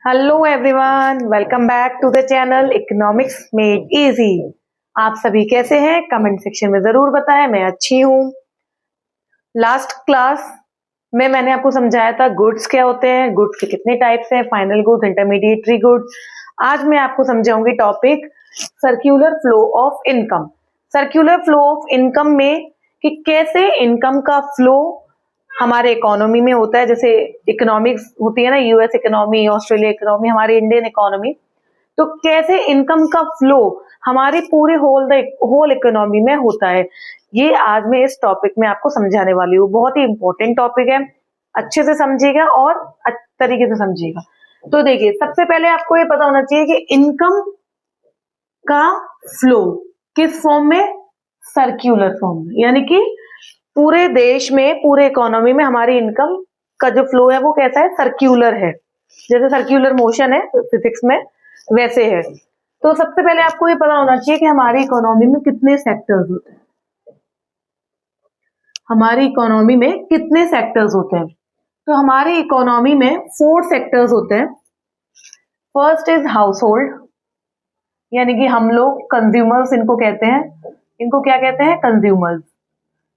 Hello everyone, welcome back to the channel economics made easy. आप सभी कैसे हैं? कमेंट सेक्शन में जरूर बताएं। मैं अच्छी हूँ। लास्ट क्लास में मैंने आपको समझाया था गुड्स क्या होते हैं, गुड्स के कितने टाइप्स हैं, फाइनल गुड्स, इंटरमीडिएटरी गुड्स। आज मैं आपको समझाऊंगी topic circular flow of income. Circular flow of income में कि कैसे इनकम का फ्लो हमारे इकोनॉमी में होता है। जैसे इकोनॉमिक्स होती है ना, यूएस इकोनॉमी, ऑस्ट्रेलिया इकोनॉमी, हमारी इंडियन इकोनॉमी, तो कैसे इनकम का फ्लो हमारी पूरे होल इकोनॉमी में होता है, ये आज मैं इस टॉपिक में आपको समझाने वाली हूँ। बहुत ही इंपॉर्टेंट टॉपिक है, अच्छे से समझिएगा और अच्छे तरीके से समझिएगा। तो देखिए, सबसे पहले आपको ये पता होना चाहिए कि इनकम का फ्लो किस फॉर्म में? सर्क्यूलर फॉर्म में, यानी कि पूरे देश में, पूरे इकोनॉमी में हमारी इनकम का जो फ्लो है वो कैसा है? सर्क्यूलर है। जैसे सर्क्यूलर मोशन है फिजिक्स में, वैसे है। तो सबसे पहले आपको ये पता होना चाहिए कि हमारी इकोनॉमी में कितने सेक्टर्स होते हैं। हमारी इकोनॉमी में कितने सेक्टर्स होते हैं? तो हमारी इकोनॉमी में 4 सेक्टर्स होते हैं। फर्स्ट इज हाउस होल्ड, यानी कि हम लोग कंज्यूमर्स इनको कहते हैं। इनको क्या कहते हैं? कंज्यूमर्स।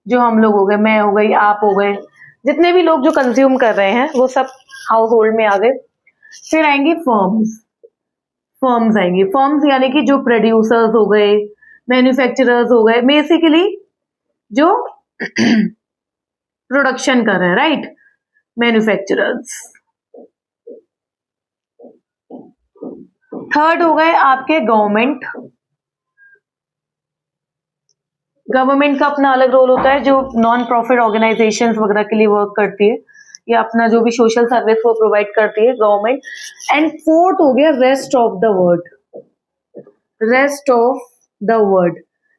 जो हम लोग हो गए, मैं हो गई, आप हो गए, जितने भी लोग जो कंज्यूम कर रहे हैं वो सब हाउस होल्ड में आ गए। फिर आएंगी फर्म्स। फर्म्स आएंगी। फर्म्स यानी कि जो प्रोड्यूसर्स हो गए, मैन्युफैक्चरर्स हो गए, बेसिकली जो प्रोडक्शन कर रहे हैं, राइट? मैन्युफैक्चरर्स। थर्ड हो गए आपके गवर्नमेंट। गवर्नमेंट का अपना अलग रोल होता है, जो नॉन प्रॉफिट ऑर्गेनाइजेशंस वगैरह के लिए वर्क करती है, या अपना जो भी सोशल सर्विस वो प्रोवाइड करती है गवर्नमेंट। एंड फोर्थ हो गया rest of the world. Rest of the world,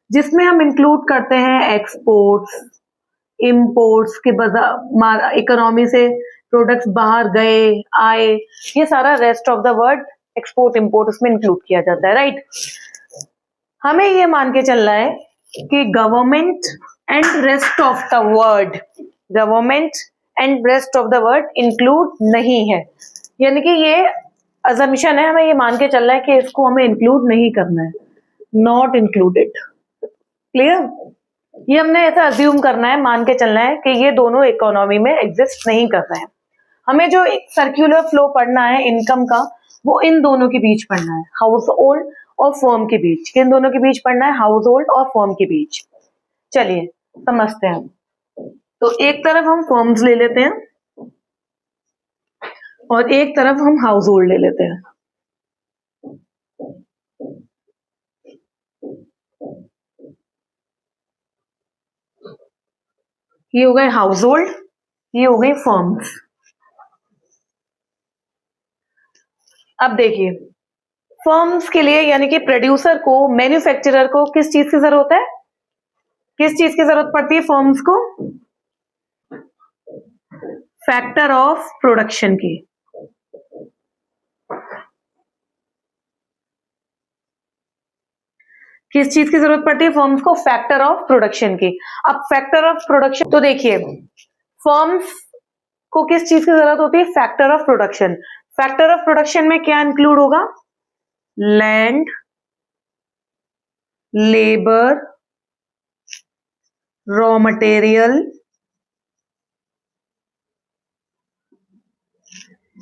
जिसमें हम इंक्लूड करते हैं एक्सपोर्ट्स, इंपोर्ट्स के बाजार, इकोनॉमी से प्रोडक्ट्स बाहर गए, आए, ये सारा rest of the world, export import उसमें इंक्लूड किया जाता है, राइट? हमें ये मान के चलना है कि government and rest of the world, government and rest of the world include नहीं है। यानी कि ये अजम्पशन है, हमें ये मान के चलना है कि इसको हमें इंक्लूड नहीं करना है, नॉट इंक्लूडेड। क्लियर? ये हमने ऐसा अज्यूम करना है, मान के चलना है कि ये दोनों इकोनॉमी में एग्जिस्ट नहीं कर रहे हैं। हमें जो सर्क्यूलर फ्लो पढ़ना है इनकम का, वो इन दोनों के बीच पढ़ना है, हाउस होल्ड और फर्म के बीच। किन दोनों के बीच पढ़ना है? हाउस होल्ड और फर्म के बीच। चलिए समझते हैं। तो एक तरफ हम फर्म्स ले लेते हैं और एक तरफ हम हाउस होल्ड ले लेते हैं। ये हो गए हाउस होल्ड, ये हो गई फर्म्स। अब देखिए, फर्म्स के लिए यानी कि प्रोड्यूसर को, मैन्युफैक्चरर को किस चीज की जरूरत है? किस चीज की जरूरत पड़ती है फर्म्स को? फैक्टर ऑफ प्रोडक्शन की। किस चीज की जरूरत पड़ती है फर्म्स को? फैक्टर ऑफ प्रोडक्शन की। अब फैक्टर ऑफ प्रोडक्शन, तो देखिए फर्म्स को किस चीज की जरूरत होती है? Factor of production. Factor of production में क्या इंक्लूड होगा? Land, labour, raw material,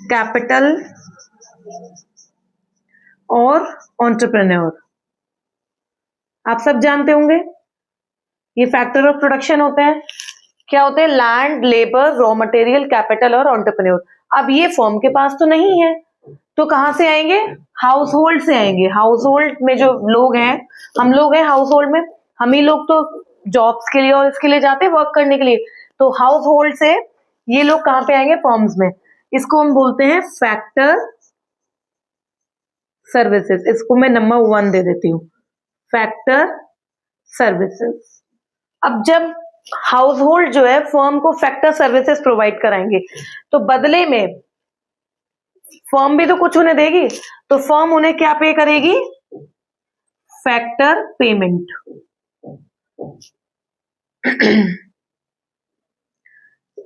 capital और एंटरप्रेन्योर। आप सब जानते होंगे ये फैक्टर ऑफ प्रोडक्शन होते हैं। क्या होते हैं? Land, labour, raw material, capital और एंटरप्रेन्योर। अब ये फर्म के पास तो नहीं है, तो कहां से आएंगे? हाउस होल्ड से आएंगे। हाउस होल्ड में जो लोग हैं, हम लोग हैं हाउस होल्ड में, हम ही लोग तो जॉब्स के लिए और इसके लिए जाते हैं, वर्क करने के लिए। तो हाउस होल्ड से ये लोग कहां पे आएंगे? फर्म्स में। इसको हम बोलते हैं फैक्टर सर्विसेज। इसको मैं नंबर 1 दे देती हूँ, फैक्टर सर्विसेज। अब जब हाउस होल्ड जो है फर्म को फैक्टर सर्विसेज प्रोवाइड कराएंगे, तो बदले में फर्म भी तो कुछ उन्हें देगी, तो फर्म उन्हें क्या पे करेगी? Factor payment.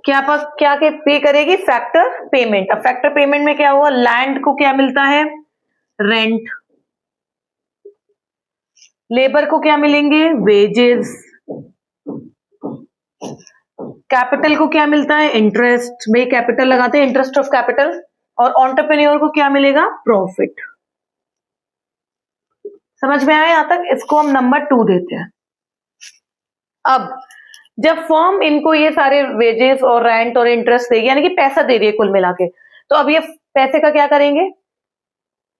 क्या के पे करेगी? Factor payment. अब फैक्टर पेमेंट में क्या हुआ? लैंड को क्या मिलता है? रेंट। लेबर को क्या मिलेंगे? वेजेस। कैपिटल को क्या मिलता है? इंटरेस्ट। भाई कैपिटल लगाते हैं, इंटरेस्ट ऑफ कैपिटल। और एंटरप्रेन्योर को क्या मिलेगा? प्रॉफिट। समझ में आया यहां तक? इसको हम नंबर 2 देते हैं। अब जब फर्म इनको ये सारे वेजेस और रेंट और इंटरेस्ट देगी, यानी कि पैसा दे रही है कुल मिला के, तो अब ये पैसे का क्या करेंगे?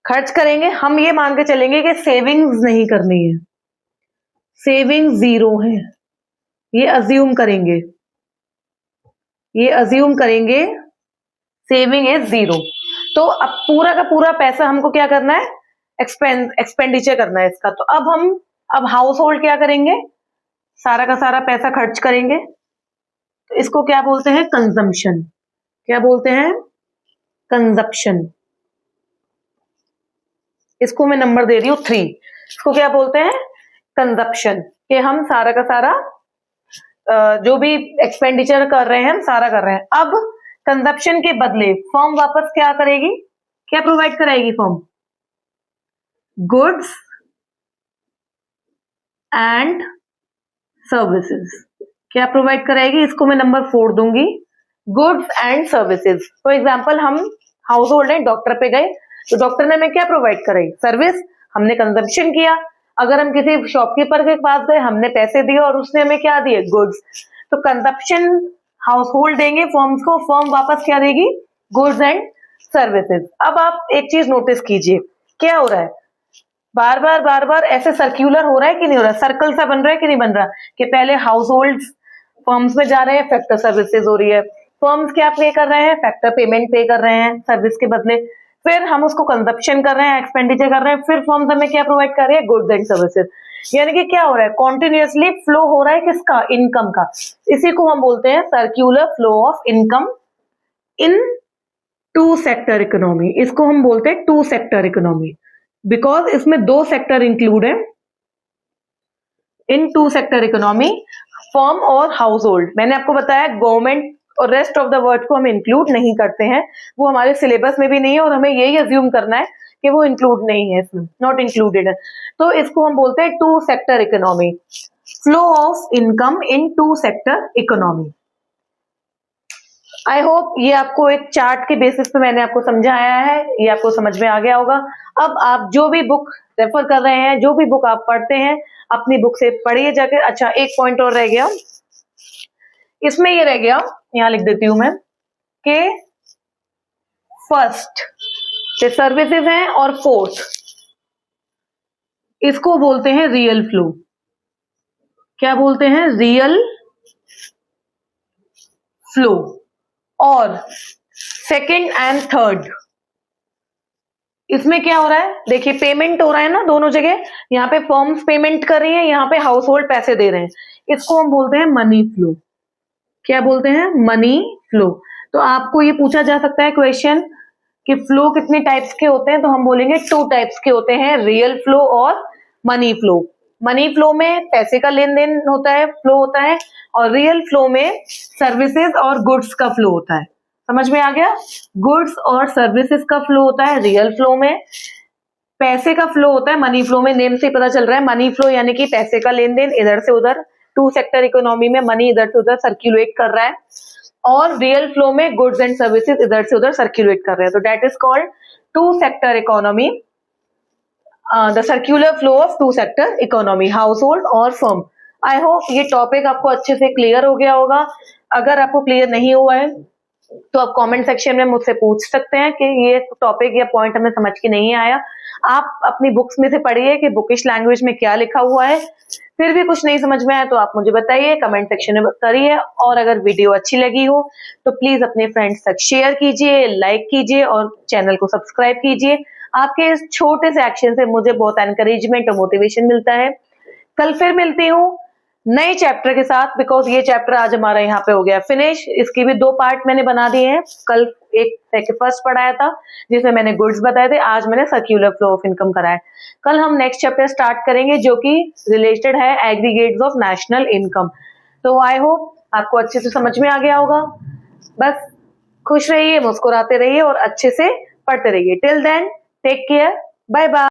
खर्च करेंगे। हम ये मान के चलेंगे कि सेविंग्स नहीं करनी है, सेविंग 0 है, ये अज्यूम करेंगे, सेविंग इज 0। तो अब पूरा का पूरा पैसा हमको क्या करना है? एक्सपेंडिचर करना है इसका। तो अब हाउस होल्ड क्या करेंगे? सारा का सारा पैसा खर्च करेंगे। तो इसको क्या बोलते हैं? कंजम्पशन। क्या बोलते हैं? कंजप्शन। इसको मैं नंबर दे रही हूं 3। इसको क्या बोलते हैं? कंजप्शन। कि हम सारा का सारा जो भी एक्सपेंडिचर कर रहे हैं हम सारा कर रहे हैं। अब कंजप्शन के बदले फर्म वापस क्या करेगी? क्या प्रोवाइड कराएगी फर्म? Goods and services. क्या प्रोवाइड कराएगी? इसको मैं नंबर 4 दूंगी, goods and services. For example हम हाउस होल्ड है, डॉक्टर पे गए तो डॉक्टर ने हमें क्या प्रोवाइड कराई? सर्विस। हमने कंजम्पशन किया। अगर हम किसी शॉपकीपर के पास गए, हमने पैसे दिए और उसने हमें क्या दिए? गुड्स। तो कंजम्पशन हाउस होल्ड देंगे फर्म्स को, फर्म वापस क्या देगी? Goods and services. अब आप एक चीज नोटिस कीजिए, क्या हो रहा है? बार बार ऐसे सर्क्यूलर हो रहा है कि नहीं हो रहा? सर्कल सा बन रहा है कि नहीं बन रहा? कि पहले हाउस होल्ड फर्म्स में जा रहे हैं, फैक्टर सर्विसेज हो रही है। फर्म्स क्या पे कर रहे हैं? फैक्टर पेमेंट पे कर रहे हैं सर्विस के बदले। फिर हम उसको कंजप्शन कर रहे हैं, एक्सपेंडिचर कर रहे हैं, फिर फर्म्स हमें क्या प्रोवाइड कर रहे हैं? Goods and services. यानी कि क्या हो रहा है? कॉन्टिन्यूअसली फ्लो हो रहा है किसका? इनकम का। इसी को हम बोलते हैं circular flow of income in 2 sector economy. इसको हम बोलते हैं 2 सेक्टर इकोनॉमी, बिकॉज इसमें 2 सेक्टर इंक्लूड है। इन 2 सेक्टर इकोनॉमी, फर्म और हाउस होल्ड। मैंने आपको बताया गवर्नमेंट और रेस्ट ऑफ द वर्ड को हम इंक्लूड नहीं करते हैं, वो हमारे सिलेबस में भी नहीं है और हमें यही अज्यूम करना है कि वो इंक्लूड नहीं है, इसमें नॉट इंक्लूडेड है। तो इसको हम बोलते हैं 2 sector economy, flow of income in 2 sector economy. I hope ये आपको एक चार्ट के बेसिस पे मैंने आपको समझाया है, ये आपको समझ में आ गया होगा। अब आप जो भी बुक रेफर कर रहे हैं, जो भी बुक आप पढ़ते हैं, अपनी बुक से पढ़िए जाकर। अच्छा, एक पॉइंट और रह गया इसमें, ये रह गया, यहां लिख देती हूं मैं कि फर्स्ट से सर्विसेज हैं और फोर्थ इसको बोलते हैं रियल फ्लो। क्या बोलते हैं? Real flow. और सेकंड एंड थर्ड इसमें क्या हो रहा है? देखिए पेमेंट हो रहा है ना दोनों जगह, यहाँ पे फर्म्स पेमेंट कर रही है, यहाँ पे हाउस होल्ड पैसे दे रहे हैं। इसको हम बोलते हैं मनी फ्लो। क्या बोलते हैं? Money flow. तो आपको ये पूछा जा सकता है क्वेश्चन कि फ्लो कितने टाइप्स के होते हैं, तो हम बोलेंगे 2 टाइप्स के होते हैं, रियल फ्लो और मनी फ्लो। मनी फ्लो में पैसे का लेन देन होता है, फ्लो होता है, और रियल फ्लो में सर्विसेज और गुड्स का फ्लो होता है। समझ में आ गया? गुड्स और सर्विसेज का फ्लो होता है रियल फ्लो में, पैसे का फ्लो होता है मनी फ्लो में। नेम से पता चल रहा है मनी फ्लो यानी कि पैसे का लेन देन इधर से उधर, 2 सेक्टर इकोनॉमी में मनी इधर से उधर सर्क्यूलेट कर रहा है, और रियल फ्लो में गुड्स एंड सर्विसेज इधर से उधर सर्क्यूलेट कर रहे हैं। तो that is called 2 sector economy, the circular flow of 2 sector economy, house hold और फर्म। आई होप ये टॉपिक आपको अच्छे से क्लियर हो गया होगा। अगर आपको क्लियर नहीं हुआ है तो आप कमेंट सेक्शन में मुझसे पूछ सकते हैं कि ये टॉपिक या पॉइंट हमें समझ के नहीं आया। आप अपनी बुक्स में से पढ़िए कि बुकिश लैंग्वेज में क्या लिखा हुआ है। फिर भी कुछ नहीं समझ में आया तो आप मुझे बताइए, कमेंट सेक्शन में करिए। और अगर वीडियो अच्छी लगी हो तो प्लीज अपने फ्रेंड्स तक शेयर कीजिए, लाइक कीजिए और चैनल को सब्सक्राइब कीजिए। आपके इस छोटे से एक्शन से मुझे बहुत एनकरेजमेंट और मोटिवेशन मिलता है। कल फिर मिलती हूँ नए चैप्टर के साथ, बिकॉज ये चैप्टर आज हमारा यहाँ पे हो गया फिनिश। इसकी भी 2 पार्ट मैंने बना दिए हैं। कल एक फर्स्ट पढ़ाया था जिसमें मैंने गुड्स बताए थे, आज मैंने सर्क्यूलर फ्लो ऑफ इनकम कराया। कल हम नेक्स्ट चैप्टर स्टार्ट करेंगे जो कि रिलेटेड है एग्रीगेट्स ऑफ नेशनल इनकम। तो आई होप आपको अच्छे से समझ में आ गया होगा। बस खुश रहिए, मुस्कुराते रहिए और अच्छे से पढ़ते रहिए। Till then take care, bye bye.